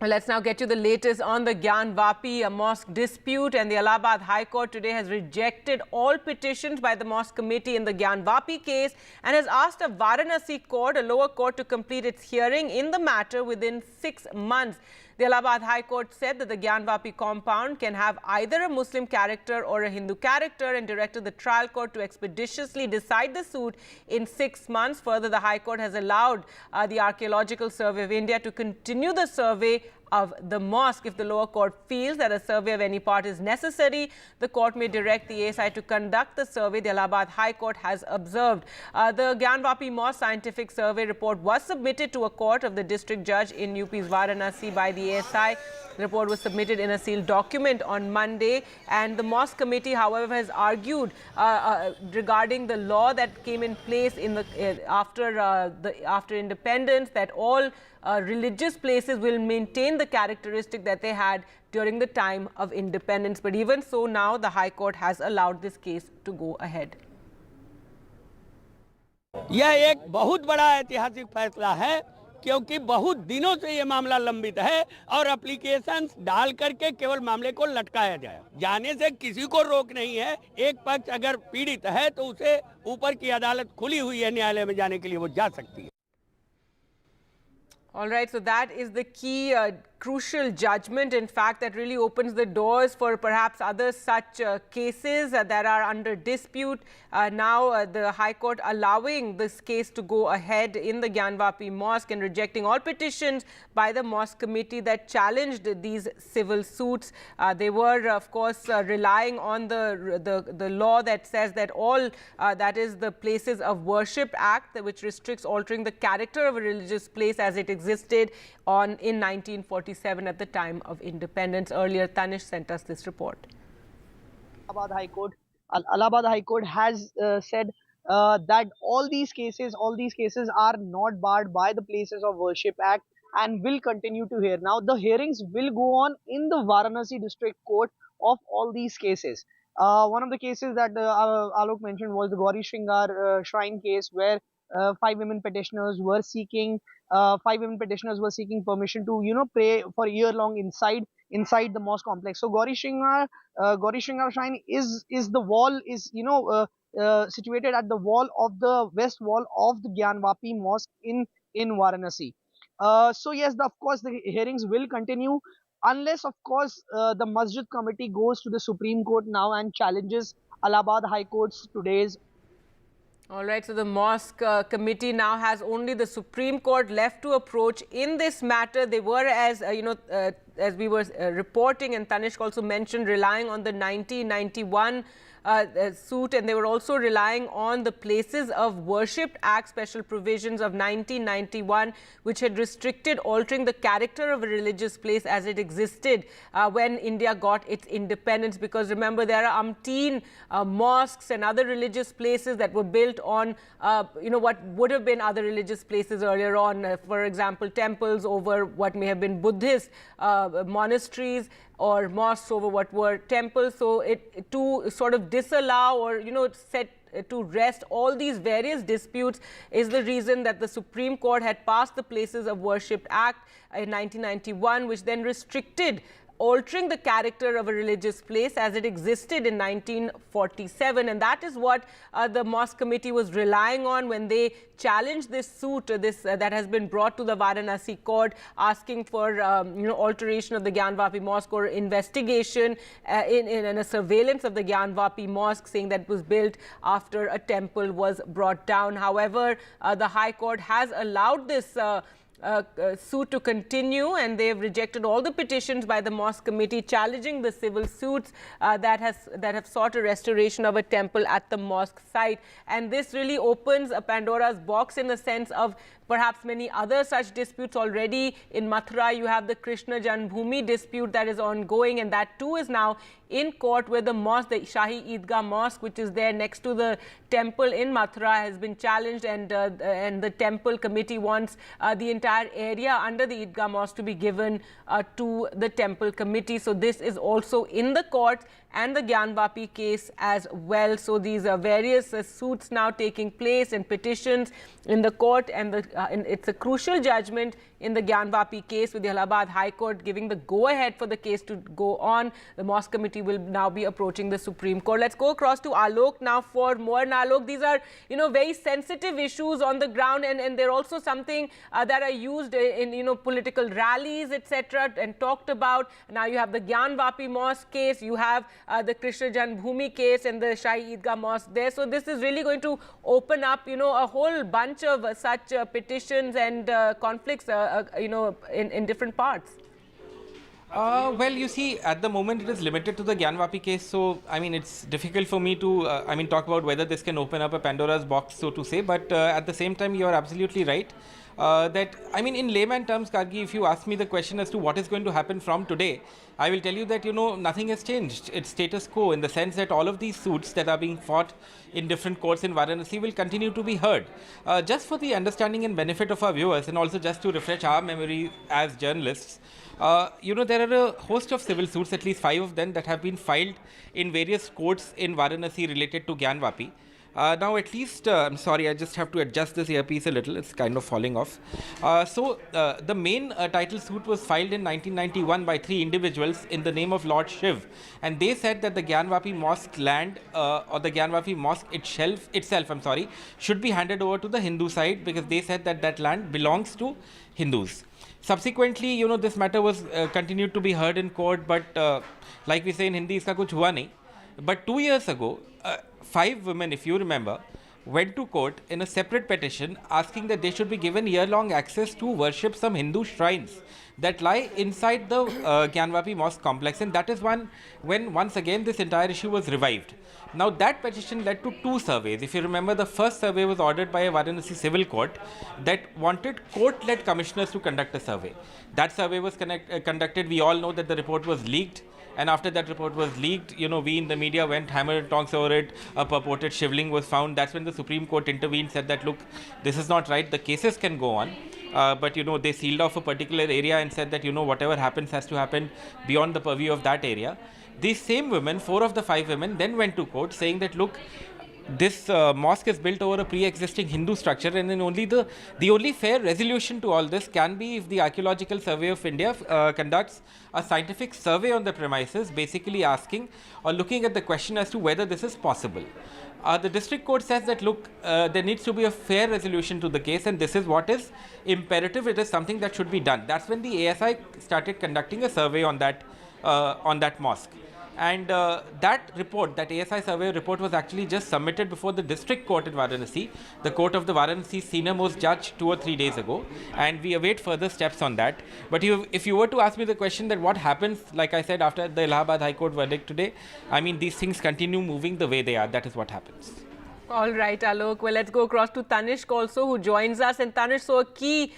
Well, let's now get you the latest on the Gyanvapi Mosque dispute, and the Allahabad High Court today has rejected all petitions by the Mosque committee in the Gyanvapi case and has asked a Varanasi court, a lower court, to complete its hearing in the matter within 6 months. The Allahabad High Court said that the Gyanvapi compound can have either a Muslim character or a Hindu character and directed the trial court to expeditiously decide the suit in 6 months. Further, the High Court has allowed the Archaeological Survey of India to continue the survey of the mosque. If the lower court feels that a survey of any part is necessary, the court may direct the ASI to conduct the survey, the Allahabad High Court has observed. The Gyanvapi Mosque scientific survey report was submitted to a court of the district judge in UP's Varanasi by the ASI. The report was submitted in a sealed document on Monday, and the Mosque committee, however, has argued regarding the law that came in place in the after independence, that all religious places will maintain the characteristic that they had during the time of independence. But even so, now the High Court has allowed this case to go ahead. यह एक बहुत बड़ा ऐतिहासिक फैसला है, क्योंकि बहुत दिनों से ये मामला लंबित है और एप्लीकेशंस डाल करके केवल मामले को लटकाया जाए। जाने से किसी को रोक नहीं है। एक पक्ष अगर पीड़ित है तो उसे ऊपर की अदालत खुली हुई है, न्यायालय में जाने के लिए वो जा सकती है। All right, so that is the key crucial judgment, in fact, that really opens the doors for perhaps other such cases that are under dispute. Now the High Court allowing this case to go ahead in the Gyanvapi Mosque and rejecting all petitions by the Mosque committee that challenged these civil suits. They were, of course, relying on the law that says that all, that is the Places of Worship Act, which restricts altering the character of a religious place as it existed in 1947 at the time of independence. Earlier, Tanish sent us this report. Allahabad High Court has said that all these cases are not barred by the Places of Worship Act and will continue to hear. Now, the hearings will go on in the Varanasi District Court of all these cases. One of the cases that Alok mentioned was the Gauri Shringar shrine case, where 5 women petitioners were seeking permission to pray for a year long inside the mosque complex. So Gauri Shringar shrine is the wall is situated at the wall of the west wall of the Gyanvapi Mosque in Varanasi. So yes, of course the hearings will continue unless, of course, the Masjid committee goes to the Supreme Court now and challenges Allahabad High Court's today's. All right, so the Mosque committee now has only the Supreme Court left to approach in this matter. They were, as as we were reporting, and Tanishq also mentioned, relying on the 1991 suit, and they were also relying on the Places of Worship Act special provisions of 1991, which had restricted altering the character of a religious place as it existed when India got its independence. Because remember, there are umpteen mosques and other religious places that were built on what would have been other religious places earlier on, for example, temples over what may have been Buddhist monasteries, or mosques over what were temples. So to sort of disallow or set to rest all these various disputes is the reason that the Supreme Court had passed the Places of Worship Act in 1991, which then restricted altering the character of a religious place as it existed in 1947. And that is what the Mosque committee was relying on when they challenged this suit that has been brought to the Varanasi court, asking for alteration of the Gyanvapi Mosque or investigation in a surveillance of the Gyanvapi Mosque, saying that it was built after a temple was brought down. However, the High Court has allowed this suit to continue, and they have rejected all the petitions by the Mosque committee challenging the civil suits that have sought a restoration of a temple at the mosque site. And this really opens a Pandora's box in the sense of perhaps many other such disputes. Already in Mathura, you have the Krishna Janmabhoomi dispute that is ongoing, and that too is now in court where the mosque, the Shahi Eidgah Mosque, which is there next to the temple in Mathura, has been challenged, and the temple committee wants the entire area under the Eidgah Mosque to be given to the temple committee. So this is also in the court, and the Gyanvapi case as well. So these are various suits now taking place and petitions in the court, and it's a crucial judgment in the Gyanvapi case with the Allahabad High Court giving the go-ahead for the case to go on. The Mosque committee will now be approaching the Supreme Court. Let's go across to Alok now for more. And Alok, these are, very sensitive issues on the ground, and they're also something that are used in, political rallies, etc., and talked about. Now you have the Gyanvapi Mosque case, you have the Krishna Janmabhoomi case and the Shahi Eidgah Mosque there. So this is really going to open up, a whole bunch of such petitions and conflicts, in different parts. Well, you see, at the moment it is limited to the Gyanvapi case, so I mean it's difficult for me to talk about whether this can open up a Pandora's box, so to say. But at the same time, you are absolutely right. That in layman terms, Kargi, if you ask me the question as to what is going to happen from today, I will tell you that nothing has changed. It's status quo in the sense that all of these suits that are being fought in different courts in Varanasi will continue to be heard. Just for the understanding and benefit of our viewers, and also just to refresh our memory as journalists, there are a host of civil suits, at least 5 of them, that have been filed in various courts in Varanasi related to Gyanvapi. Now, at least, I'm sorry, I just have to adjust this earpiece a little. It's kind of falling off. The main title suit was filed in 1991 by 3 individuals in the name of Lord Shiv. And they said that the Gyanvapi Mosque land, or the Gyanvapi Mosque itself, should be handed over to the Hindu side, because they said that that land belongs to Hindus. Subsequently, this matter was continued to be heard in court, but like we say in Hindi, iska kuch hua nahi. But 2 years ago, 5 women, if you remember, went to court in a separate petition asking that they should be given year-long access to worship some Hindu shrines that lie inside the Gyanvapi Mosque complex, and that is when once again this entire issue was revived. Now that petition led to 2 surveys. If you remember, the first survey was ordered by a Varanasi civil court that wanted court-led commissioners to conduct a survey. That survey was conducted. We all know that the report was leaked. And after that report was leaked, we in the media went hammer and tongs over it. A purported shivling was found. That's when the Supreme Court intervened, said that, look, this is not right. The cases can go on. But, they sealed off a particular area and said that, whatever happens has to happen beyond the purview of that area. These same women, 4 of the 5 women, then went to court saying that, look, this mosque is built over a pre-existing Hindu structure, and then the only fair resolution to all this can be if the Archaeological Survey of India conducts a scientific survey on the premises, basically asking or looking at the question as to whether this is possible. The district court says that, look, there needs to be a fair resolution to the case, and this is what is imperative. It is something that should be done. That's when the ASI started conducting a survey on that mosque. And that report, that ASI survey report, was actually just submitted before the district court in Varanasi, the court of the Varanasi senior most judge, 2 or 3 days ago, and we await further steps on that. But if you were to ask me the question that what happens, like I said, after the Allahabad High Court verdict today, these things continue moving the way they are. That is what happens. All right, Alok. Well, let's go across to Tanishq also, who joins us. And Tanishq, so a key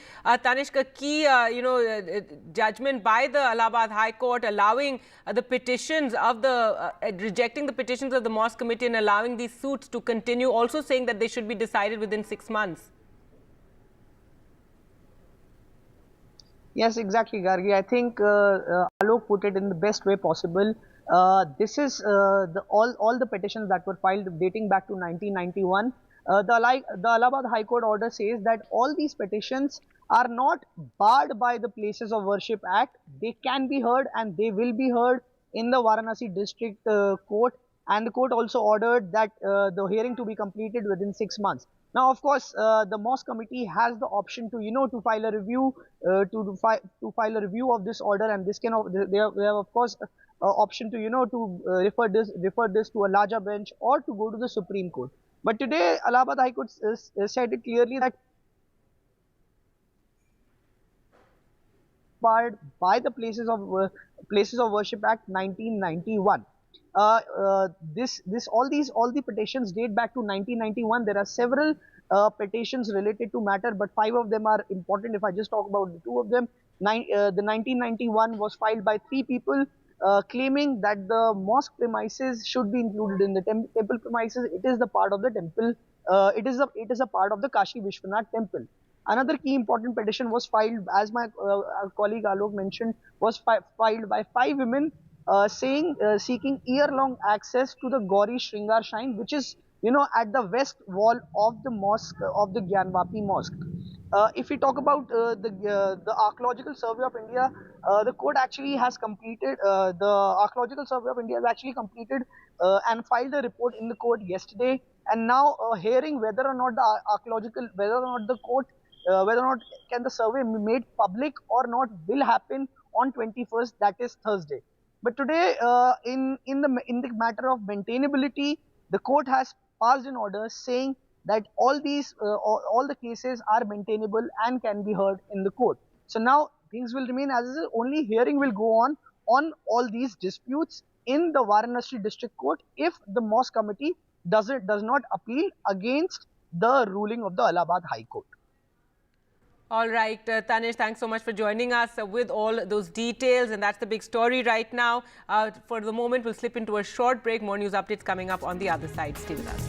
judgment by the Allahabad High Court allowing the petitions of the rejecting the petitions of the Mosque Committee and allowing these suits to continue, also saying that they should be decided within 6 months. Yes, exactly, Gargi. I think Alok put it in the best way possible. This is all the petitions that were filed dating back to 1991. The Allahabad High Court order says that all these petitions are not barred by the Places of Worship Act. They can be heard, and they will be heard in the Varanasi District Court. And the court also ordered that the hearing to be completed within 6 months. Now, of course, the Mosque Committee has the option to, to file a review, to file a review of this order, and this can they have of course option to, to refer this to a larger bench or to go to the Supreme Court. But today, Allahabad High Court said it clearly that barred by the Places of Worship Act 1991. All the petitions date back to 1991. There are several petitions related to matter, but 5 of them are important. If I just talk about the 2 of them, the 1991 was filed by 3 people. claiming that the mosque premises should be included in the temple premises. It is the part of the temple. It is a part of the Kashi Vishwanath temple. Another key important petition was filed, as my colleague Alok mentioned, was filed by 5 women seeking year-long access to the Gauri Shringar Shrine, which is at the west wall of the mosque of the Gyanvapi Mosque. If we talk about the Archaeological Survey of India, the court actually has completed. The Archaeological Survey of India has actually completed and filed a report in the court yesterday. And now hearing whether or not the court, whether or not can the survey be made public or not, will happen on 21st, that is Thursday. But today, in the matter of maintainability, the court has passed an order saying that all the cases are maintainable and can be heard in the court. So now things will remain as is. Only hearing will go on all these disputes in the Varanasi district court if the mosque committee does not appeal against the ruling of the Allahabad High Court. All right, Tanish, thanks so much for joining us with all those details. And that's the big story right now. For the moment, we'll slip into a short break. More news updates coming up on the other side. Stay with us.